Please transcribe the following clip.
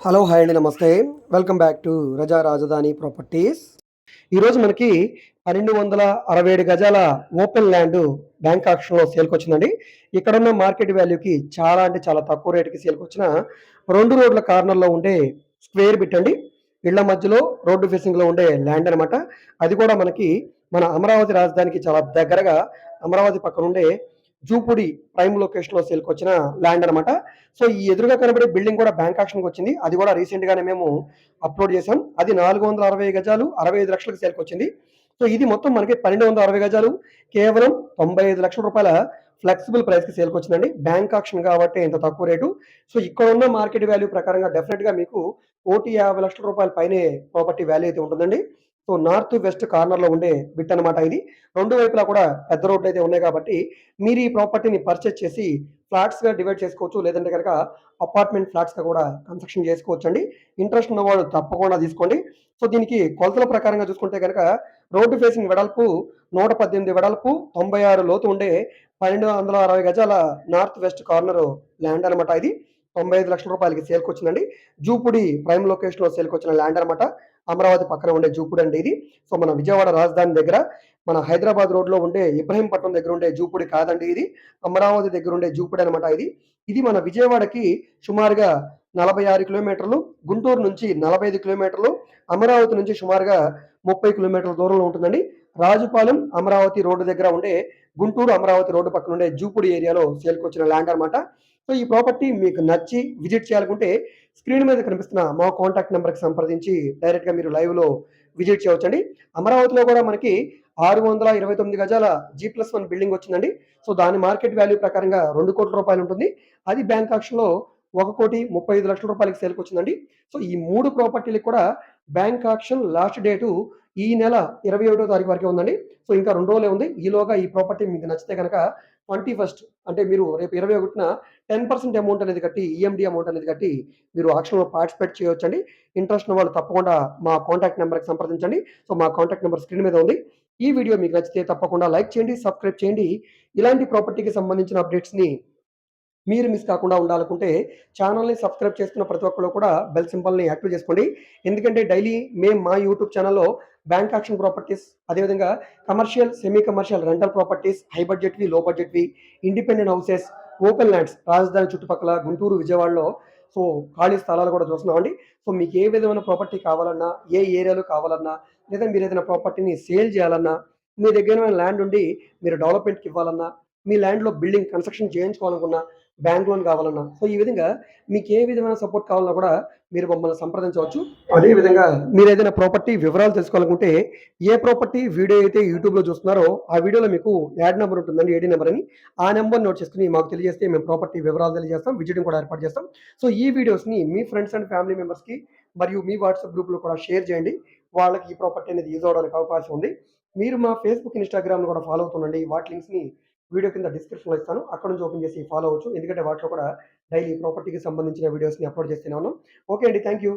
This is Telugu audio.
హలో హాయ్ అండి నమస్తే. వెల్కమ్ బ్యాక్ టు రజా రాజధాని ప్రాపర్టీస్. ఈరోజు మనకి 1267 గజాల ఓపెన్ ల్యాండ్ బ్యాంక్ ఆక్షన్‌లో సేల్‌కొచ్చిందండి. ఇక్కడున్న మార్కెట్ వాల్యూకి చాలా అంటే చాలా తక్కువ రేట్‌కి సేల్‌కొచ్చిన 2 రోడ్ల కార్నర్‌లో ఉండే స్క్వేర్ బిట్ అండి. ఇళ్ల మధ్యలో రోడ్డు ఫేసింగ్‌లో ఉండే ల్యాండ్ అనమాట. అది కూడా మనకి మన అమరావతి రాజధానికి చాలా దగ్గరగా అమరావతి పక్కనుండే జూపూడి ప్రైమ్ లొకేషన్‌లో సేల్‌కొచ్చిన ల్యాండ్ అనమాట. సో, ఈ ఎదురుగా కనబడే బిల్డింగ్ కూడా బ్యాంక్ ఆక్షన్‌కొచ్చింది. అది కూడా రీసెంట్‌గానే మేము అప్‌లోడ్ చేసాం. అది 460 గజాలు 65 లక్షలకు సేల్‌కొచ్చింది. సో, ఇది మొత్తం మనకి 1260 గజాలు కేవలం 95 లక్షల రూపాయల ఫ్లెక్సిబుల్ ప్రైస్‌కి సేల్‌కొచ్చిందండి. బ్యాంక్ ఆక్షన్ కాబట్టి ఇంత తక్కువ రేటు. సో, ఇక్కడున్న మార్కెట్ వాల్యూ ప్రకారంగా డెఫినిట్‌గా మీకు 1,50,00,000 రూపాయల పైనే ప్రాపర్టీ వాల్యూ అయితే ఉంటుందండి. సో, నార్త్ వెస్ట్ కార్నర్‌లో ఉండే బిట్ అనమాట ఇది. 2 వైపులా కూడా పెద్ద రోడ్లయితే ఉన్నాయి కాబట్టి మీరు ఈ ప్రాపర్టీని పర్చేజ్ చేసి ఫ్లాట్స్‌గా డివైడ్ చేసుకోవచ్చు. లేదంటే గనక అపార్ట్మెంట్ ఫ్లాట్స్‌గా కూడా కన్‌స్ట్రక్షన్ చేసుకోవచ్చండి. ఇంట్రెస్ట్ ఉన్నవాళ్ళు తప్పకుండా తీసుకోండి. సో, దీనికి కొలతల ప్రకారంగా చూసుకుంటే గనక రోడ్డు ఫేసింగ్ వెడల్పు 118 వెడల్పు, 96 లోతు ఉండే 1260 గజాల నార్త్ వెస్ట్ కార్నర్ ల్యాండ్ అనమాట ఇది. 95 లక్షల రూపాయలకి సేల్‌కొచ్చిందండి. జూపూడి ప్రైమ్ లొకేషన్‌లో సేల్‌కొచ్చిన ల్యాండ్ అనమాట. అమరావతి పక్కన ఉండే జూపూడి అండి ఇది. సో, మన విజయవాడ రాజధాని దగ్గర మన హైదరాబాద్ రోడ్‌లో ఉండే ఇబ్రహీంపట్నం దగ్గర ఉండే జూపూడి కాదండి ఇది. అమరావతి దగ్గర ఉండే జూపూడి అనమాట ఇది. ఇది మన విజయవాడకి సుమారుగా 46 కిలోమీటర్లు, గుంటూరు నుంచి 45 కిలోమీటర్లు, అమరావతి నుంచి సుమారుగా 30 కిలోమీటర్ల దూరంలో ఉంటుందండి. రాజుపాలెం అమరావతి రోడ్డు దగ్గర ఉండే గుంటూరు అమరావతి రోడ్డు పక్కన ఉండే జూపూడి ఏరియాలో సేల్‌కొచ్చిన ల్యాండ్ అనమాట. సో, ఈ ప్రాపర్టీ మీకు నచ్చి విజిట్ చేయాలనుకుంటే స్క్రీన్ మీద కనిపిస్తున్న మా కాంటాక్ట్ నంబర్‌కి సంప్రదించి డైరెక్ట్‌గా మీరు లైవ్‌లో విజిట్ చేయవచ్చండి. అమరావతిలో కూడా మనకి 629 గజాల G+1 బిల్డింగ్ వచ్చిందండి. సో, దాని మార్కెట్ వాల్యూ ప్రకారంగా 2,00,00,000 రూపాయలు ఉంటుంది. అది బ్యాంక్ ఆక్షన్‌లో 1,35,00,000 రూపాయలకి సేల్‌కొచ్చిందండి. సో, ఈ 3 ప్రాపర్టీలకి కూడా బ్యాంక్ ఆక్షన్ లాస్ట్ డేటు ఈ నెల 21వ తారీఖు వరకే ఉందండి. సో, ఇంకా 2 రోజులే ఉంది. ఈలోగా ఈ ప్రాపర్టీ మీకు నచ్చితే గనక 21st అంటే మీరు రేపు 21న 10% అమౌంట్ అనేది కట్టి ఈఎండీ అమౌంట్ అనేది కట్టి మీరు ఆక్షన్‌లో పార్టిసిపేట్ చేయొచ్చండి. ఇంట్రెస్ట్ ఉన్న వాళ్ళు తప్పకుండా మా కాంటాక్ట్ నంబర్‌కి సంప్రదించండి. సో, మా కాంటాక్ట్ నంబర్ స్క్రీన్ మీద ఉంది. ఈ వీడియో మీకు నచ్చితే తప్పకుండా లైక్ చేయండి, సబ్స్క్రైబ్ చేయండి. ఇలాంటి ప్రాపర్టీకి సంబంధించిన అప్డేట్స్‌ని మీరు మిస్ కాకుండా ఉండాలనుకుంటే ఛానల్‌ని సబ్స్క్రైబ్ చేసుకున్న ప్రతి ఒక్కళ్ళు కూడా బెల్ సింబల్‌ని యాక్టివేట్ చేసుకోండి. ఎందుకంటే డైలీ మేము మా యూట్యూబ్ ఛానల్‌లో బ్యాంక్ ఆక్షన్ ప్రాపర్టీస్, అదేవిధంగా commercial, semi commercial rental properties, high బడ్జెట్‌వి, లో బడ్జెట్‌వి, ఇండిపెండెంట్ హౌసెస్, ఓపెన్ ల్యాండ్స్ రాజధాని చుట్టుపక్కల గుంటూరు, విజయవాడలో సో, ఖాళీ స్థలాలు కూడా చూస్తున్నామండి. సో, మీకు ఏ విధమైన ప్రాపర్టీ కావాలన్నా, ఏ ఏరియాలో కావాలన్నా, లేదా మీరు ఏదైనా ప్రాపర్టీని సేల్ చేయాలన్నా, మీ దగ్గర ఏమైనా ల్యాండ్ ఉండి మీరు డెవలప్‌మెంట్‌కి ఇవ్వాలన్నా, మీ ల్యాండ్‌లో బిల్డింగ్ కన్‌స్ట్రక్షన్ చేయించుకోవాలనుకున్నా, బ్యాంక్ లోన్ కావాలన్నా, సో, ఈ విధంగా మీకు ఏ విధమైన సపోర్ట్ కావాలన్నా కూడా మీరు మమ్మల్ని సంప్రదించవచ్చు. అదే విధంగా మీరేదైనా ప్రాపర్టీ వివరాలు తెలుసుకోవాలనుకుంటే, ఏ ప్రాపర్టీ వీడియో అయితే యూట్యూబ్‌లో చూస్తున్నారో, ఆ వీడియోలో మీకు యాడ్ నంబర్ ఉంటుందండి, ఏడీ నంబర్ అని. ఆ నంబర్ నోట్ చేసుకొని మాకు తెలియజేస్తే మేము ప్రాపర్టీ వివరాలు తెలియజేస్తాం. విజిటింగ్ కూడా ఏర్పాటు చేస్తాం. సో, ఈ వీడియోస్‌ని మీ ఫ్రెండ్స్ అండ్ ఫ్యామిలీ మెంబర్స్‌కి మరియు మీ వాట్సాప్ గ్రూప్‌లో కూడా షేర్ చేయండి. వాళ్ళకి ఈ ప్రాపర్టీ అనేది యూజ్ అవ్వడానికి అవకాశం ఉంది. మీరు మా ఫేస్‌బుక్, ఇన్‌స్టాగ్రామ్‌ని కూడా ఫాలో అవుతుండండి. వాటి లింక్స్‌ని వీడియో కింద డిస్క్రిప్షన్‌లో ఇస్తాను. అక్కడ నుంచి ఓపెన్ చేసి ఫాలో అవ్వచ్చు. ఎందుకంటే వాటిలో కూడా డైలీ ప్రాపర్టీకి సంబంధించిన వీడియోస్‌ని అప్‌లోడ్ చేస్తూనే ఉన్నాం. ఓకే అండి. Thank you.